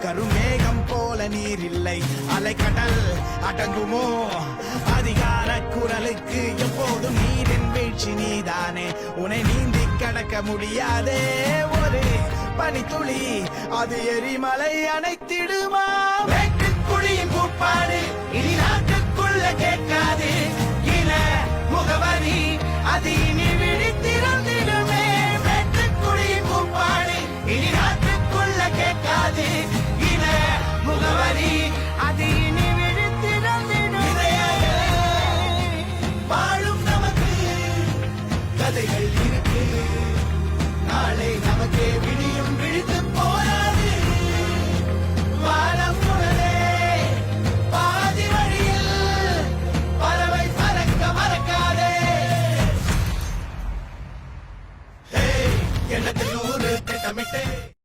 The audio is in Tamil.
கருமேகம் போல நீர் இல்லை, அலைக்கடல் அடங்குமோ? அதிகார குரலுக்கு எப்போதும் நீரின் வீழ்ச்சி நீதானே, உன்னை நீந்தி கடக்க முடியாதே ஒரு பனித்துளி, அது எரிமலை அணைத்திடுமா? வெட்டுக்குழியின் கூப்பாடு இனி நாட்டுக்குள்ள கேட்காது, இன முகவரி அது இனி